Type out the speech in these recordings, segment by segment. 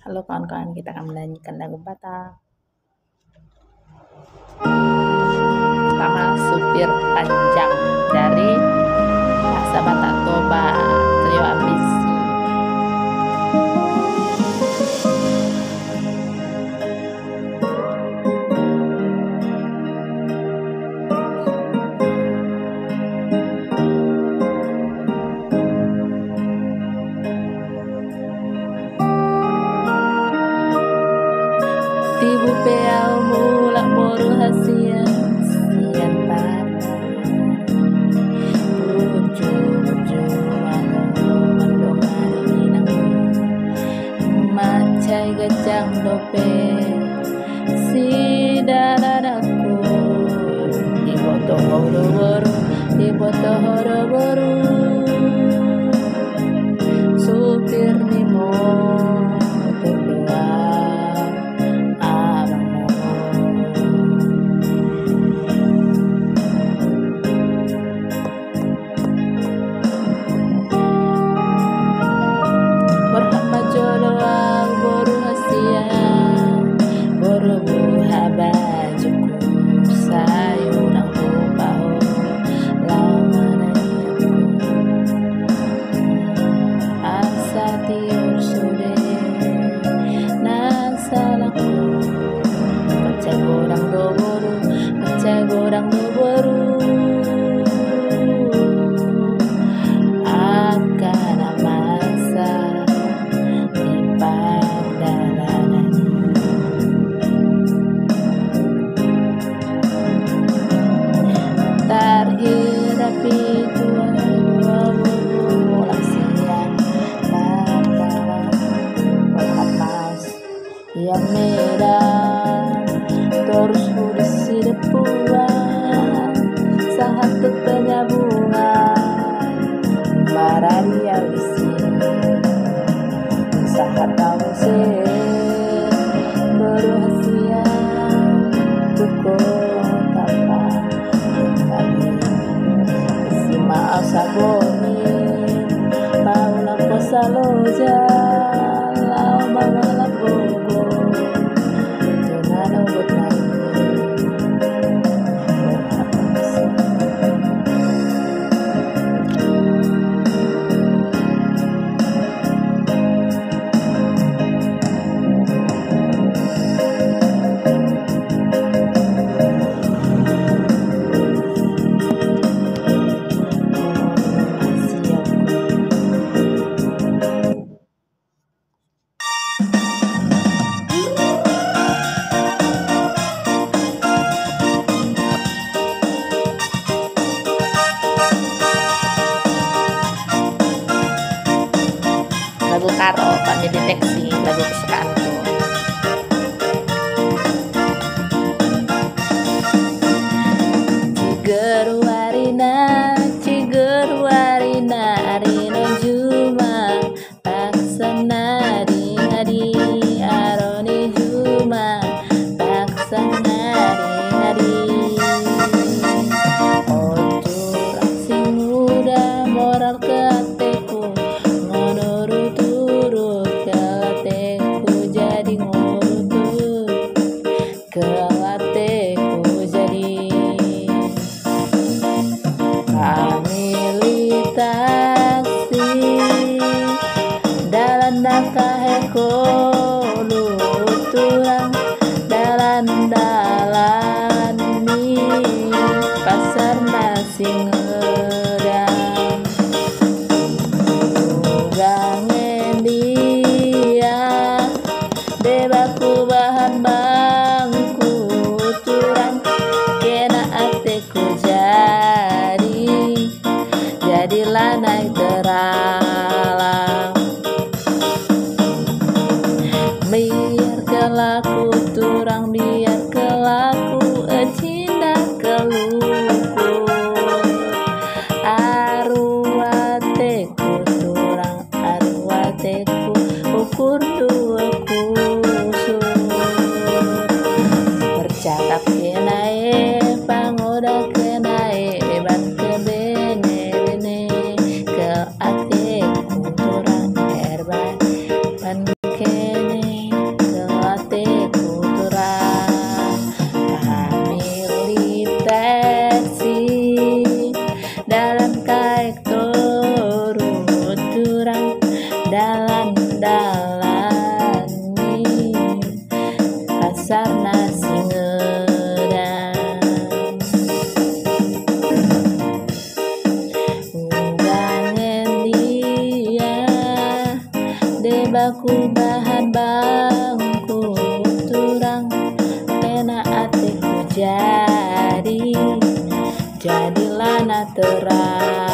Halo kawan-kawan, kita akan menyanyikan lagu Batak. Pertama, Supir Panjang dari Bahasa Batak Toba, Trio Ambisi. Tibu peau mulak moru hasia sian pada mendong hari nang macai gajang dope si daradaku iboto horo-horo supir nimo gorang do boru akan masa di perjalanan terhirapi dua mulai siang bakalan berhamas yang medan terus udisi depuan satu penyambungan mararia isi sahat tahu se berhasia cukup apa kami isi maaf saboni mau lampu saloja lau mengalap buku jangan obat lagi. Lagu Karo, Kami Deteksi, lagu kesukaanku. Cigeru warina, arino juma, paksana di aroni juma, paksana di ojo aksi muda moral keateku turut kelateku jadi ngurut kelateku jadi pamili taksi dalan dakaheko luturang dalan mi pasar nasi ngedang debaku bahan bangku turang kena ateku jadilah naik teralang biar kelaku turang biar kelaku cinta keluku arwateku turang arwateku ukur dua bercakap kenae pangoda kenae ban kebene ke ateku turang herban pan kene bahan bangku turang, kena atiku jadilah na terang.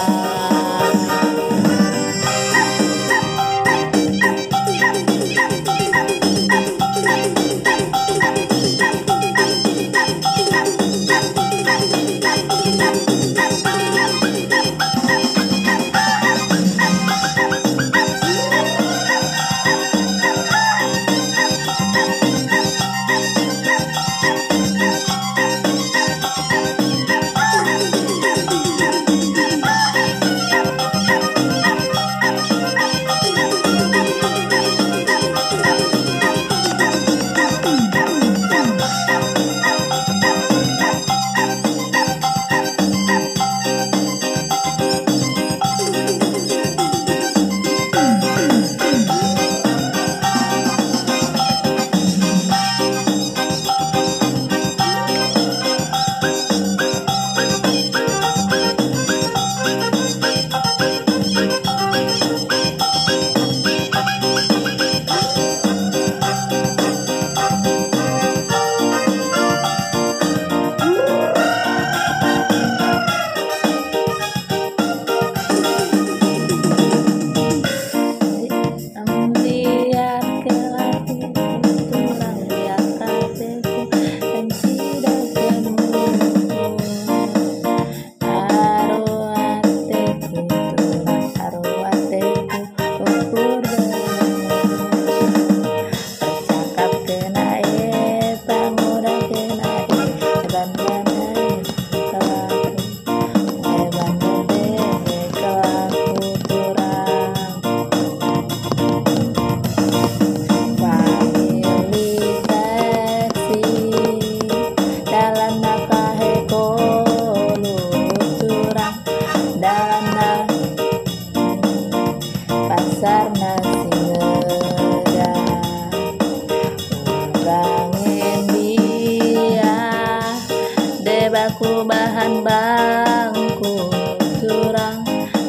Baku bahan bangku turang,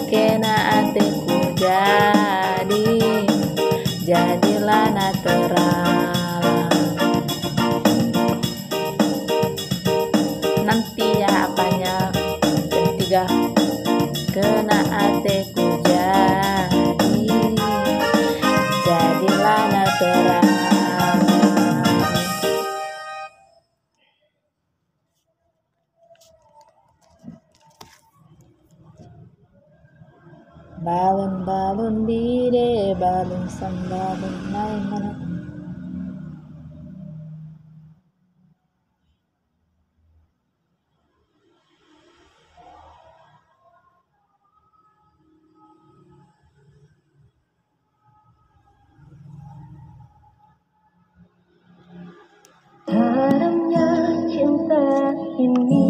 kena atiku jadilah na terang. Nanti ya apanya ketiga, kena atiku jadilah na terang. Balon-balon bide, balon sambalon naik mana. Haramnya cinta ini,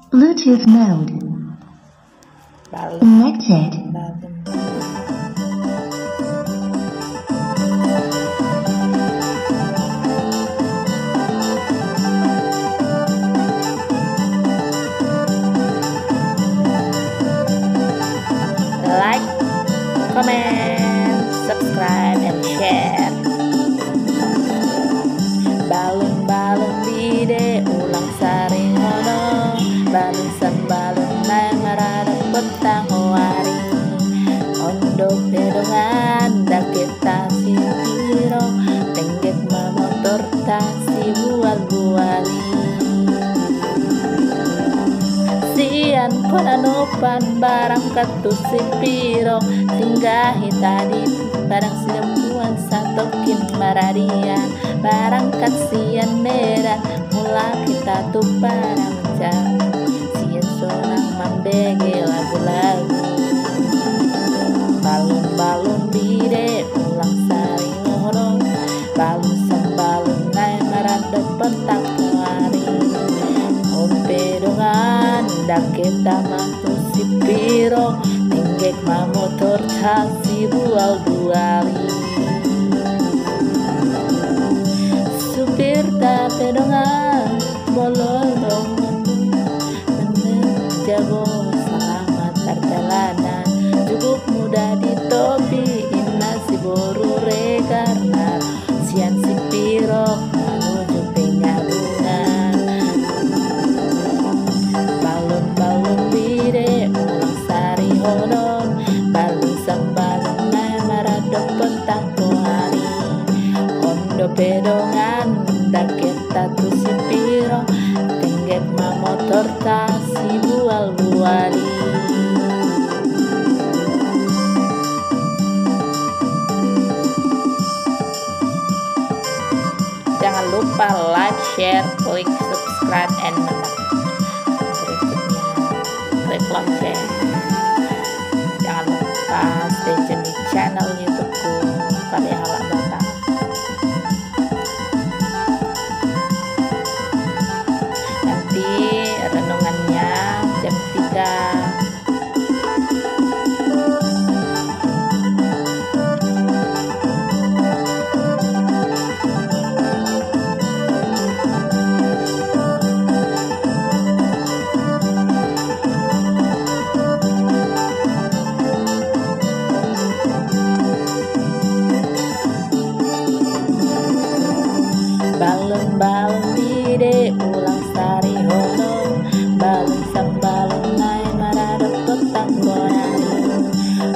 Bluetooth mode. Connected. Like, comment, subscribe, and share. Balon-balon bide ulang saring hono, balon sambalon na marada petang hari. Ondok dedongan dakita si piro, tenggek mamotor tasi bual-buali. Sian konanopan barang katus si piro, tinggahi tadi barang sinempuan satokin maradian. Barang kasian medan mula kita tuh barang jam, sian sonang mandege lagu-lagu. Balon-balon bide ulang sari ngorong, balon sambalon naik marada petang hari. Ompe dongan dak kita mantu si piro, tinggek mamotor tasi bual-buali. Supir tak pedongan bolong jago selamat perjalanan. pedongan daketa tu si piro tenggek ma motor ta si bual-buali. Jangan lupa like, share, klik subscribe, and berikutnya klik lonceng. Jangan lupa stay tune di channel YouTubeku Karya Halak Batak. Nanti renungannya jam 3. Balon-balon bide ulang sari hono, balon sambalon nai marado petang bonani.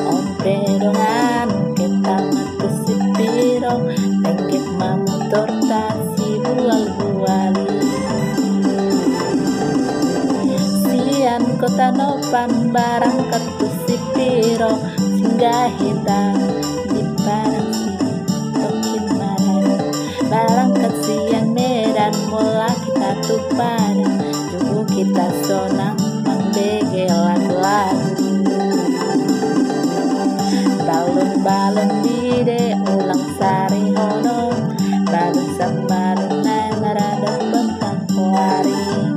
Om pedongan kita matu si piro, tenggek mamotor si bual-buali. Sian kota nopan barang katu si piro, singgah hitam di padang si tokin marado. Barang kesian Medan mula kita tupada, jubu kita sonang mandege lagu-lagu. Balon-balon bide ulang sari hono, balon sambalon nai marado bentang kuari.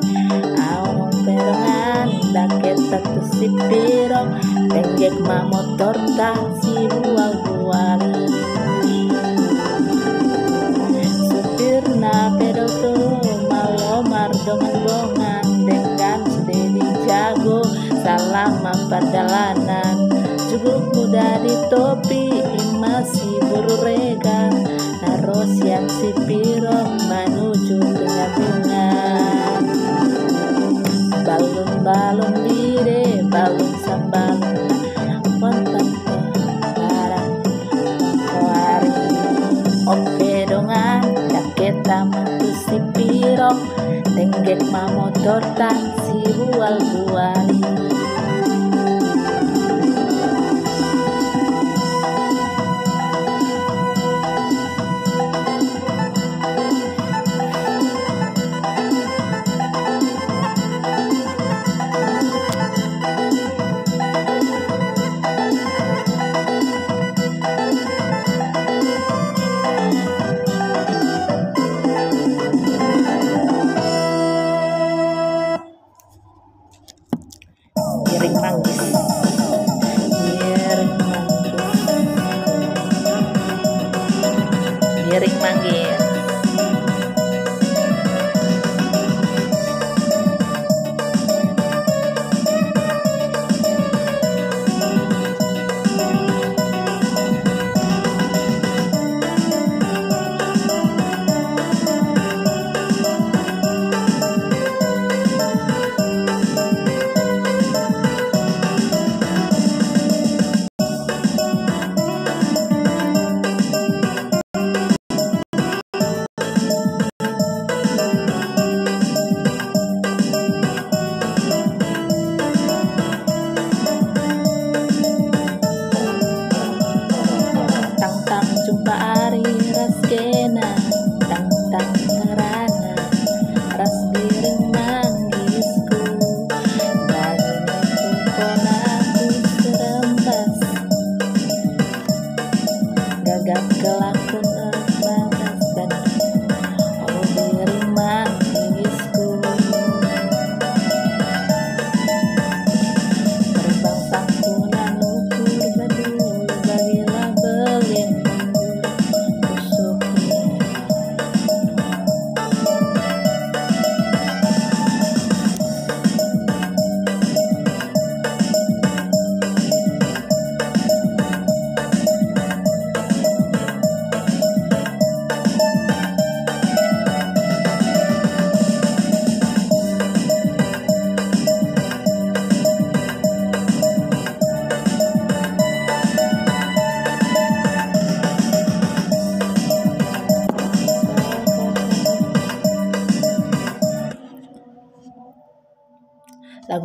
Aong pedongan daketa tu si piro, tenggek ma motor ta si bual-buali. Supirna pedo tu malomar dongan-dongan dengan sudah dijago selama perjalanan. Juguk muda di topi masih berurega, naros yang si piro menuju penyampingan. Balon-balon bide balon sambalon kontan barang kuari. Oke dongan daketa matu si piro, tenggek ma motor ta si bual-buali.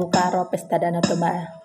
lagu karo pesta Danau Toba.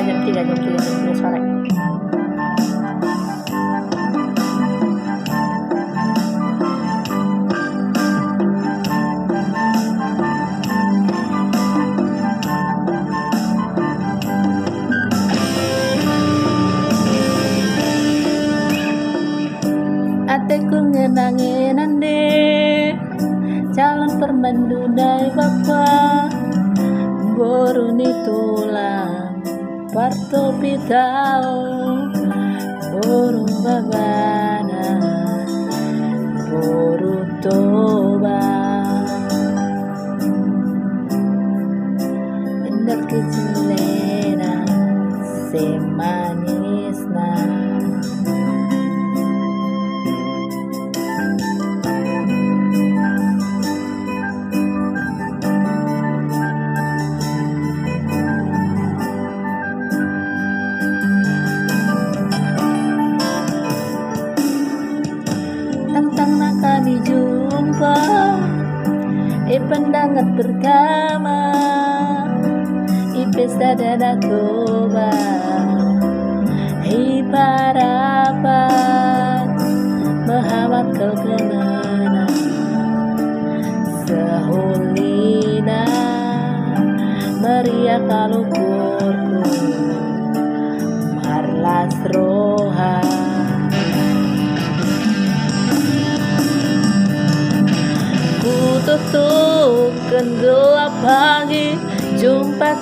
Jam 3 sore. Ateku ngenangin ande calon permandu dai bapak boruni tulang parto pitao boru babana boru toba indah kejelena semanisna kami jumpa pandangan pertama pesta Danau Toba parapat Muhammad kau kenana sehulina Maria kalau kurku marlas roha tutupkan gelap pagi jumpa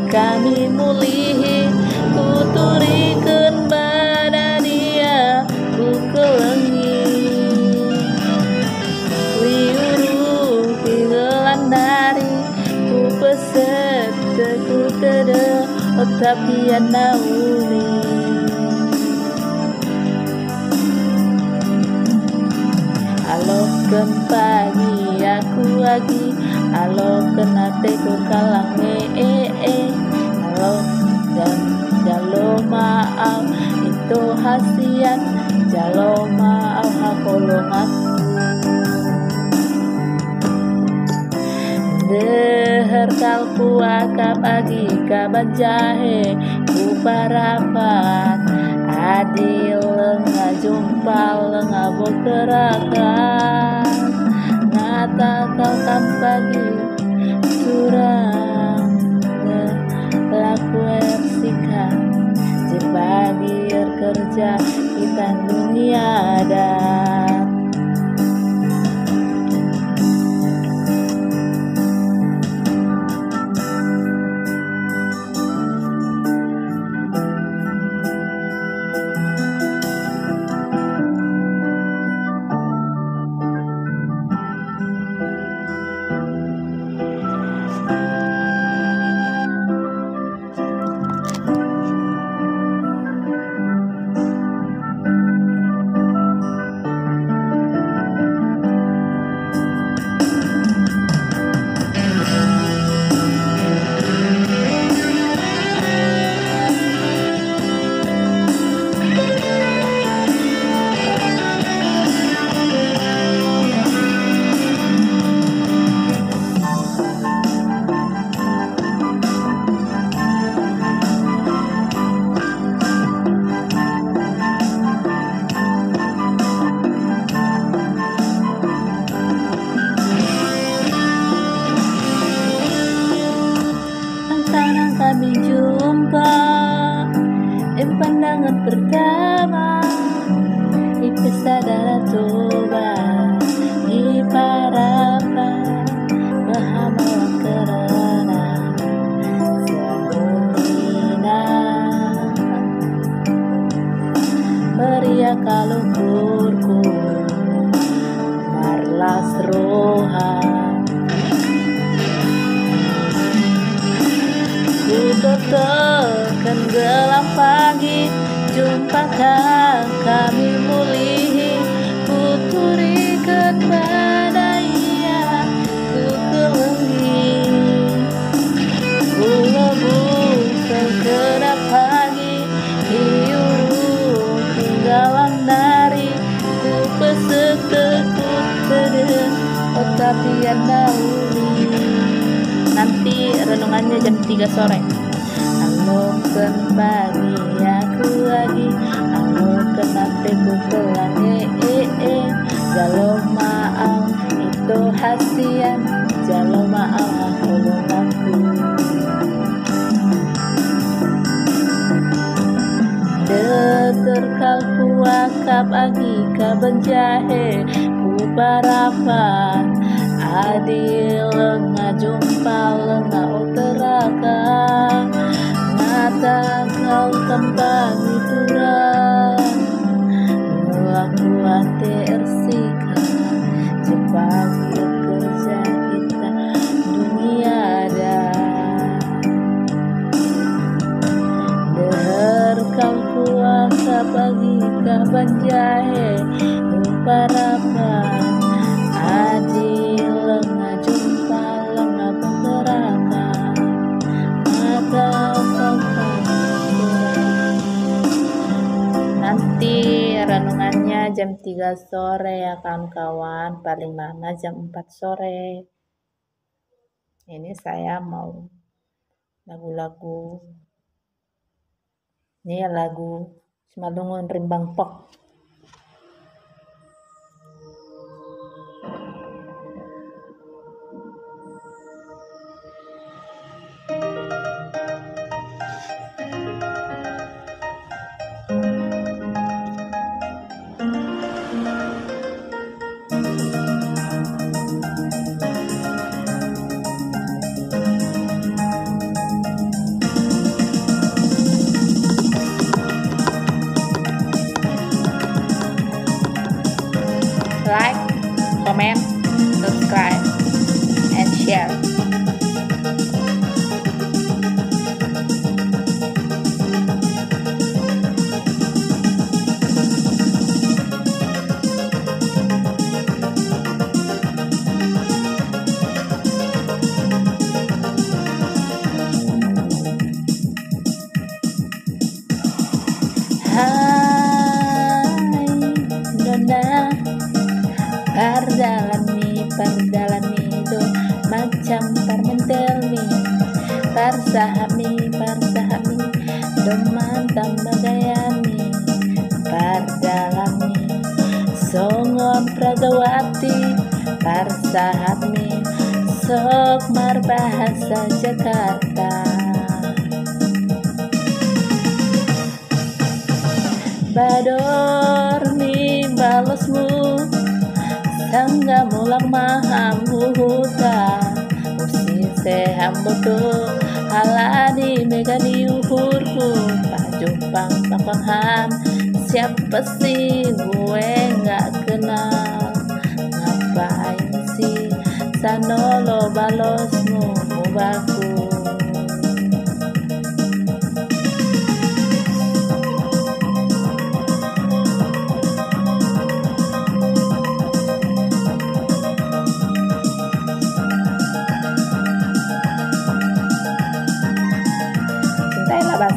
kami mulihi kuturikan badan dia ku kelengi liuru gelandari ku peset ku tede tapi nauni alokan pagi aku lagi alokan hatiku kalang alo dan jalo maaf itu hasian jalo maaf hakolong aku deher kalku akap agi kaban jahe ku parapat adil lenga jumpal lenga bergerakan ngata kau pagi curang laku ersikan jepagi kerja kita dunia ada kami jumpa pandangan pertama di pesta Danau Toba di parapat Bahamawan kerana ya kalau kurku marlas roha. Ku totokan gelap pagi, jumpakah kami mulih. Ku turikan badaya, ku kelengi. Ku lebukan kedap pagi, hiu tinggalang nari. Ku pesek tekut teden, oh tapi anda uli. Nanti renungannya jam 3 sore. Anuken pagi aku lagi, anuken nanti ku pelangi. Jalo maaf itu hasian, jalo maaf tolong aku. Deterkal ku akap agi kabenjahe, ku parapan adil lenga jumpa lenga uteraka. Ngata kau kembang ituran mulah kuate ersika, cepat kerja kita dunia ada. Deher kau kuasa bagi kaban jahe, parapan adil lenga jumpa lenga beraka. Mata kau nanti renungannya jam 3 sore ya kawan-kawan, paling lama jam 4 sore. Ini saya mau lagu-lagu, ini lagu Simalungun Rimbang Pok. Like, comment, subscribe, and share. Hai Nona, pardalami do macam parmentelmi, parsahami do mantam bagayami. Pardalami songon pradawati, parsahatmi sok mar bahasa Jakarta. Bador mi balosmu, tangga mulak maham huta, usi seham betul haladi megani uhurku. Pajumpang pakongham, siapa sih gue nggak kenal. Ngapain sih sanolo balosmu mubaku.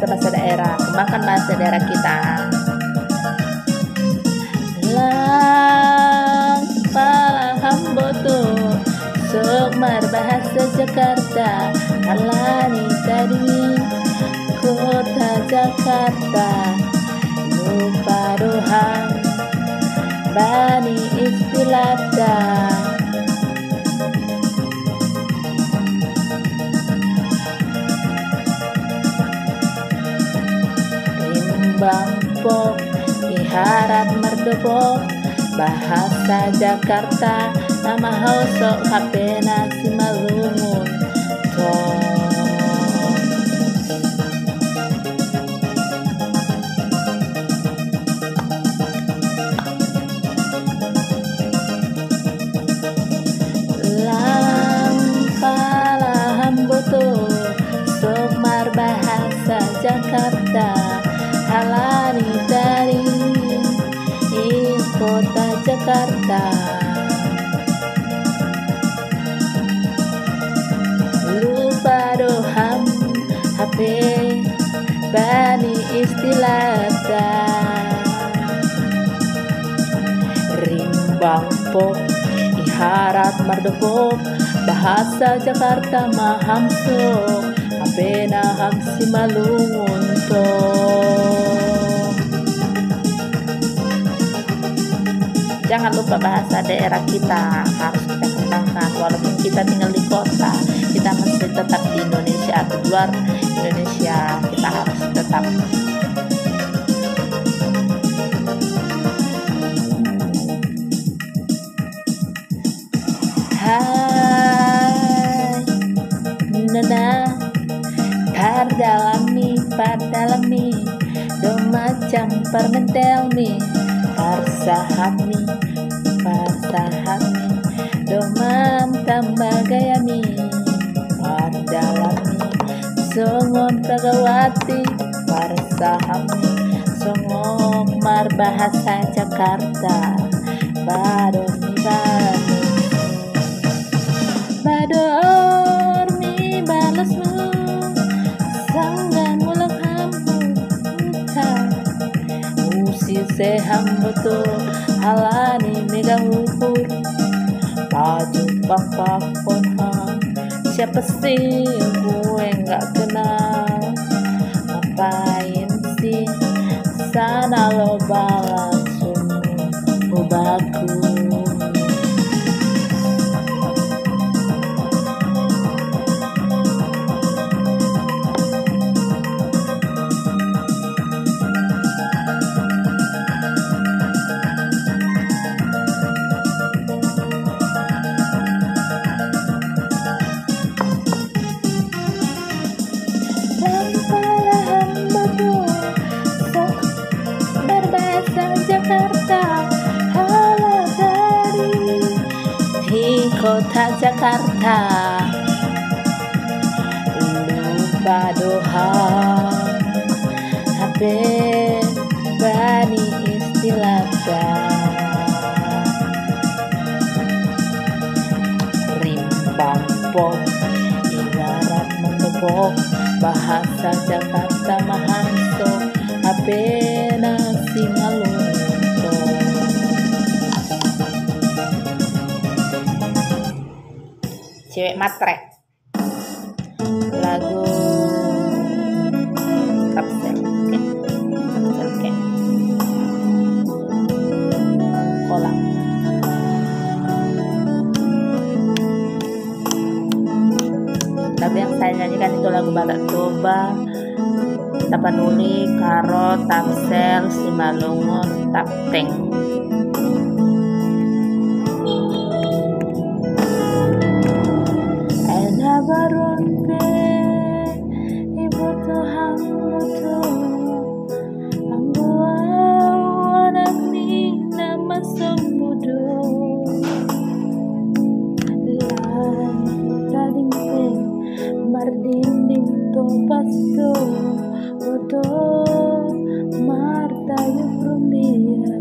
Bahasa daerah, kembangkan bahasa daerah kita. Lang palaham boto sok mar bahasa Jakarta, alani tadi kota Jakarta. Lupa dohang bani istilata. Bangpok iharat merdepok, bahasa Jakarta nama hausok hapena Simalungun Jakarta, halani dari kota Jakarta. Lupa doham HP bani istilata, rimbang pop iharat mardopok, bahasa Jakarta mahamsok, HP naham si malungun to. Jangan lupa bahasa daerah kita harus kita kembangkan. Walaupun kita tinggal di kota, kita masih tetap di Indonesia atau di luar Indonesia, kita harus tetap hai nona pardalami do macam permentelmi parsahami do mantam bagayami pardalami songon tagawati parsahami songok mar bahasa Jakarta badomi bador mi balasmu sanggan mulang hambu usi sehambutu halani mega ukur baju pakpakon ham siapa sih gue nggak kenal, ngapain sih sana lo balas ubaku. Jakarta, halo dari kota Jakarta, lupa doham HP bani istilata, rimbang pop ibarat mendobok, bahasa Jakarta mahamso HP nasi malu. Cewek matre, lagu kapsel kolam. Lagu yang saya nyanyikan itu lagu Batak Toba, Tapanuli, Karo, Tapsel, Simalungun, Tapteng. Baron pe ibu Tuhan mutu angguau anak ni nama sembudu lai tading pe mardinding to pasto oto marta yuk rumbia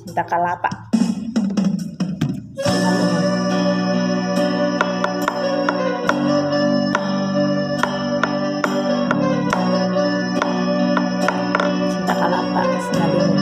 Cinta Kalapa. Cinta Kalapa, Sinalungun.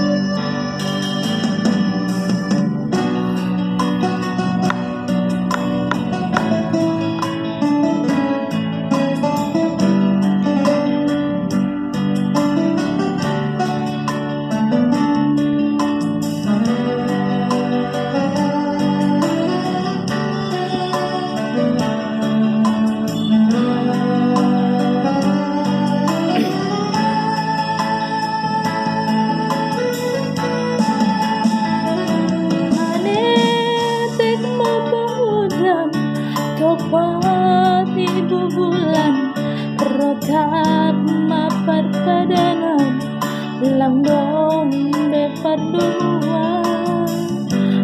Topat ibu bulan, rotap mapar padanan, langdong beparduan.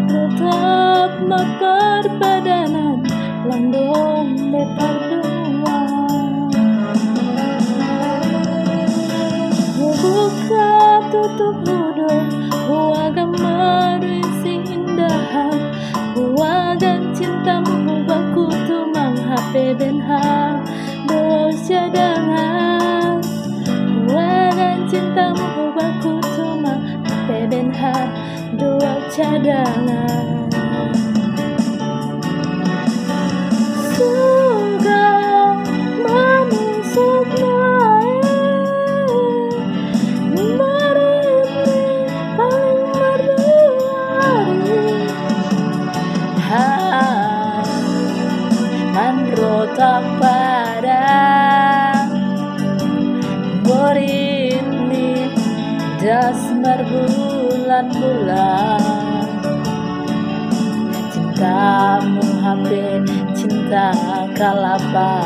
Rotap mapar padanan, langdong beparduan. Buka tutup hudung, huagan marisi indahan, huagan cintamu baku tumang HP benha dos cadangan. Huagan cintamu baku tumang HP benha dua cadangan. Suga manusuk manrotak pada borini dasmar bulan-bulan. Cintamu HP cinta kalapa,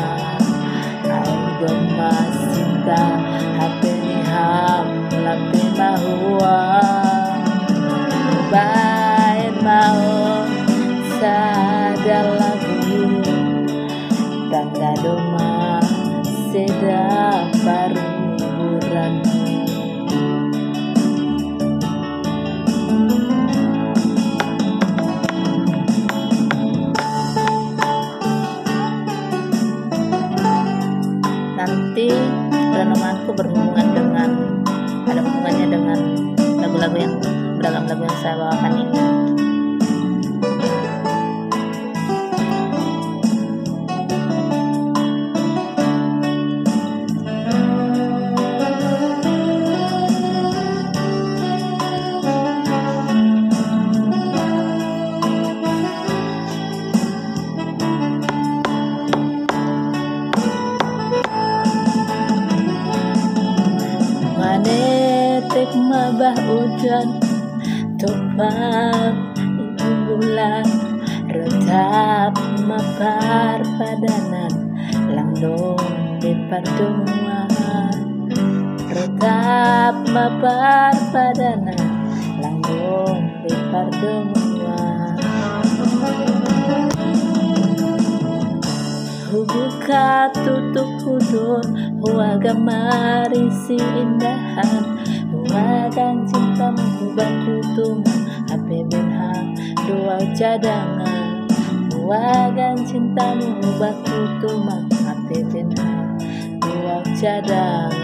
audoma cinta HP niham lapi mahua. Baik mau sada lagu tanda doma seda paruburan. Nanti renunganku ada hubungannya dengan lagu-lagu yang beragam, lagu yang saya bawakan ini. Manetek mabah udan, topat ibu bulan, retap mapar padanan, langdong beparduan. Retap mapar padanan, langdong beparduan. Buka tutup hudun, huagan marisi indahan, huagan cintamu baku tumang HP benha dua cadangan. Huagan cintamu baku tumang HP benha dua cadangan.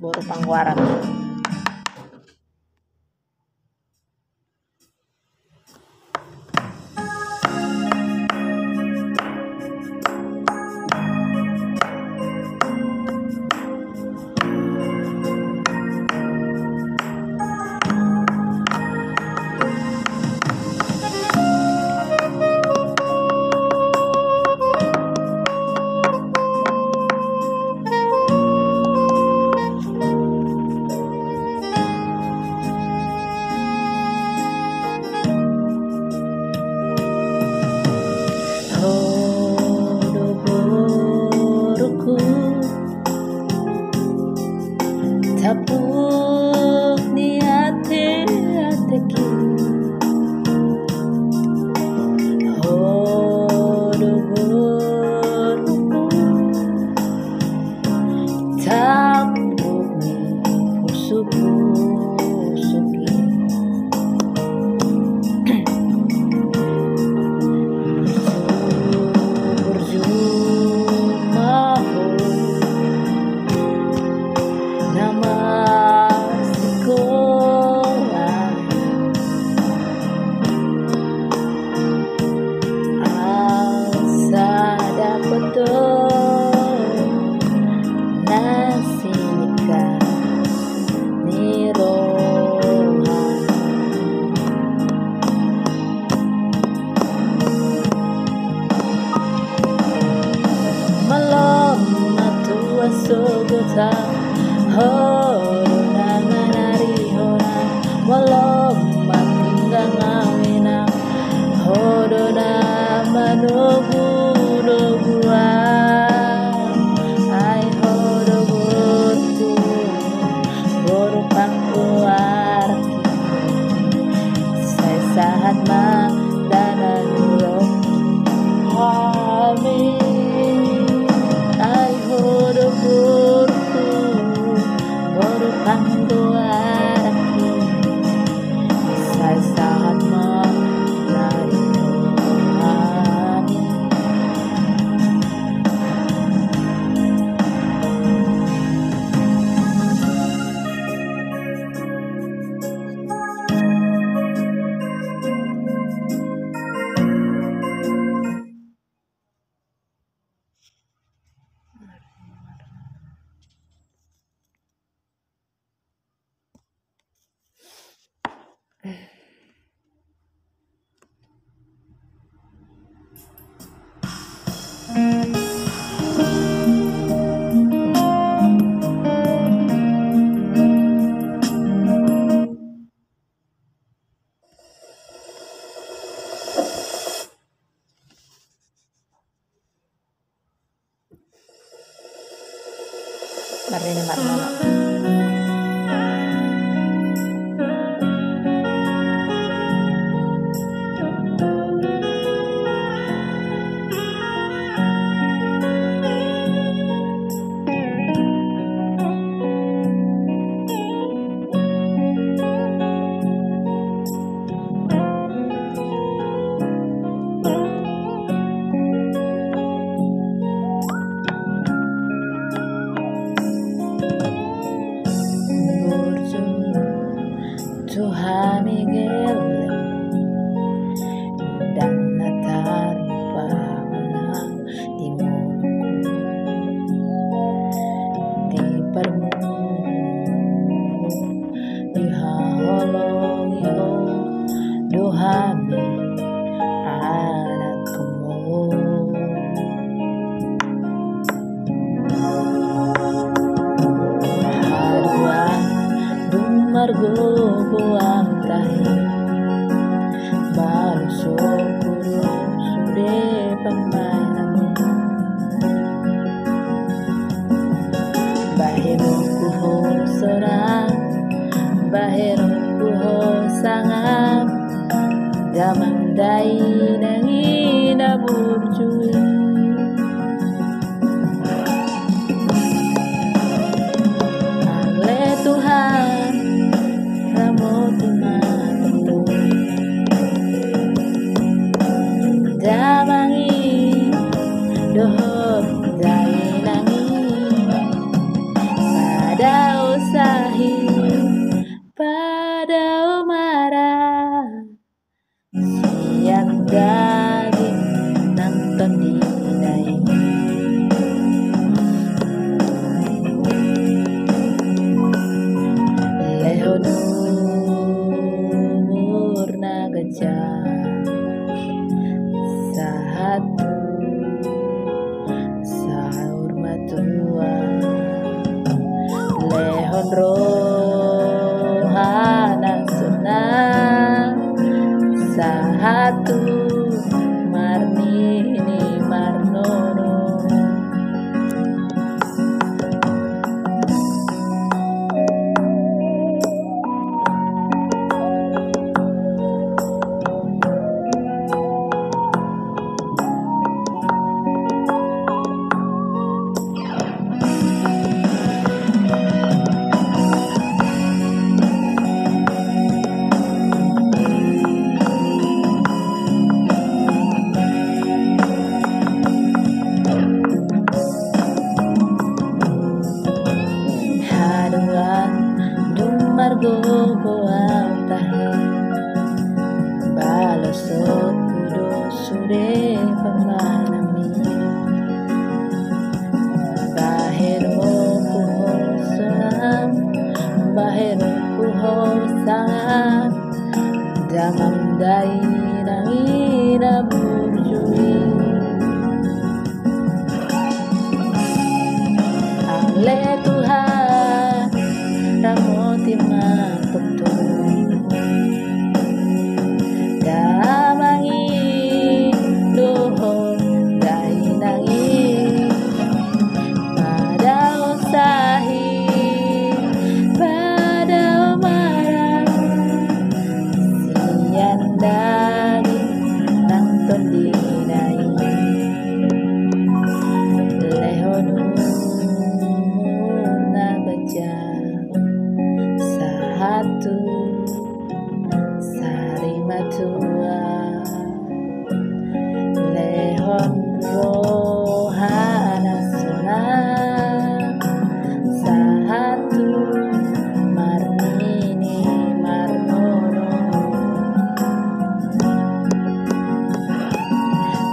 Boru Pangwaran. sogota horo na manari hona walau matingga ngawina horo na manogu doguan ai horo botu boru pangkuar saya sahat madanan urok amin ai horo botu boru pangkuar saya sahat madanan amin. Marlene Marmono. Tuhan Miguel dan natar panang timurku di permu di haholong yo dohami anakmu haduan dumargo buang tahi baru sokuru sude pemainanmu bahiruku ho sorang bahiruku ho sangam damandai nangina burjui ale Tuhan damangi dohor dai nangi pada usahi pada umara siang daging nonton di dai lehonu murna gajah sahatu sahur matua lehon rohana sunnah sahatu marnini marnono margo boang tahe balos kudo sude pamanami bahero kuho soam bahero kuho sangam damam dai nangina burjui ale lehon rohana sunang sahatu marnini marnono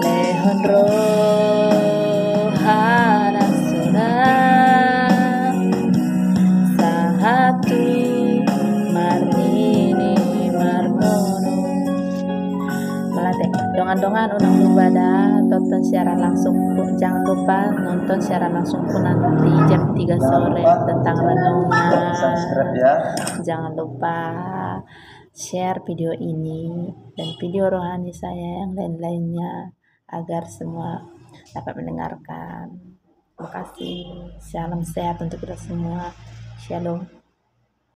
lehon rohana sunang sahatu marnini marnono. Melatih dongan-dongan unang lubada tonton siaran langsung jangan lupa nonton siaran langsung nanti jam 3 sore tentang renungan. Jangan lupa share video ini dan video rohani saya yang lain-lainnya agar semua dapat mendengarkan. Terima kasih. Salam sehat untuk kita semua. Shalom.